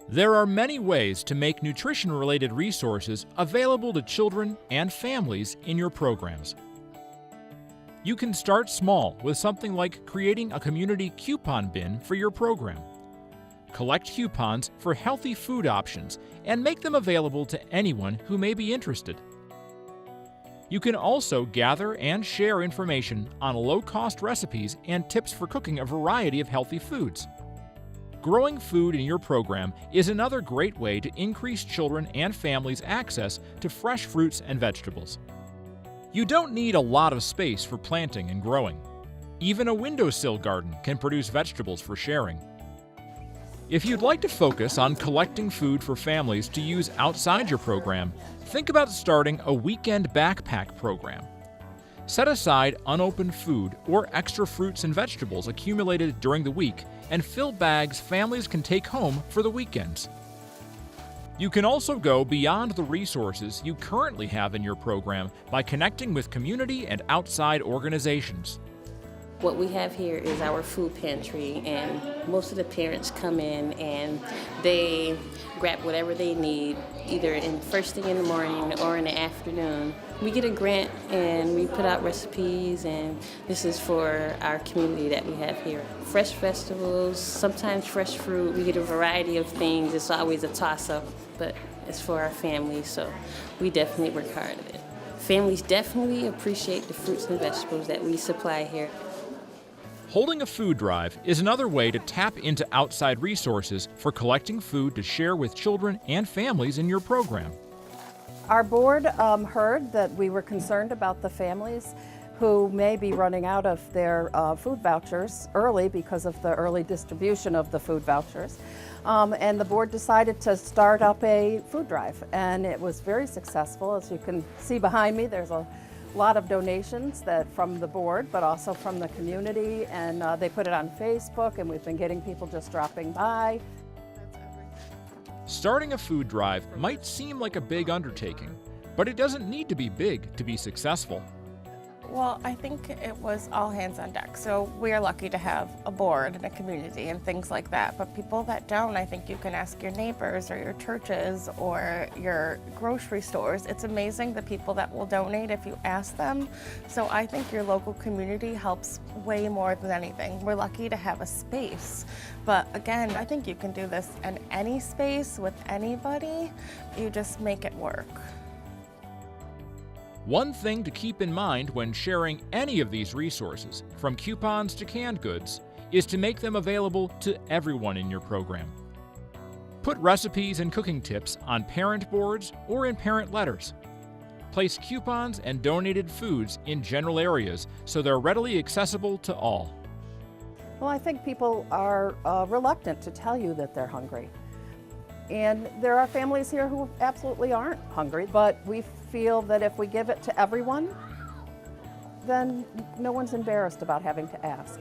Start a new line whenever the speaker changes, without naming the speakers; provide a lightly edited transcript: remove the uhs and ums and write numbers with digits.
There are many ways to make nutrition-related resources available to children and families in your programs. You can start small with something like creating a community coupon bin for your program. Collect coupons for healthy food options and make them available to anyone who may be interested. You can also gather and share information on low-cost recipes and tips for cooking a variety of healthy foods. Growing food in your program is another great way to increase children and families' access to fresh fruits and vegetables. You don't need a lot of space for planting and growing. Even a windowsill garden can produce vegetables for sharing. If you'd like to focus on collecting food for families to use outside your program, think about starting a weekend backpack program. Set aside unopened food or extra fruits and vegetables accumulated during the week and fill bags families can take home for the weekends. You can also go beyond the resources you currently have in your program by connecting with community and outside organizations.
What we have here is our food pantry, and most of the parents come in and they grab whatever they need, either in first thing in the morning or in the afternoon. We get a grant and we put out recipes, and this is for our community that we have here. Fresh vegetables, sometimes fresh fruit. We get a variety of things. It's always a toss-up, but it's for our family, so we definitely work hard at it. Families definitely appreciate the fruits and vegetables that we supply here.
Holding a food drive is another way to tap into outside resources for collecting food to share with children and families in your program.
Our board heard that we were concerned about the families who may be running out of their food vouchers early because of the early distribution of the food vouchers. And the board decided to start up a food drive, and it was very successful. As you can see behind me, there's a lot of donations from the board, but also from the community, and they put it on Facebook, and we've been getting people just dropping by.
Starting a food drive might seem like a big undertaking, but it doesn't need to be big to be successful.
Well, I think it was all hands on deck. So we are lucky to have a board and a community and things like that. But people that don't, I think you can ask your neighbors or your churches or your grocery stores. It's amazing the people that will donate if you ask them. So I think your local community helps way more than anything. We're lucky to have a space. But again, I think you can do this in any space with anybody. You just make it work.
One thing to keep in mind when sharing any of these resources, from coupons to canned goods, is to make them available to everyone in your program. Put recipes and cooking tips on parent boards or in parent letters. Place coupons and donated foods in general areas so they're readily accessible to all.
Well, I think people are reluctant to tell you that they're hungry. And there are families here who absolutely aren't hungry, but we feel that if we give it to everyone, then no one's embarrassed about having to ask.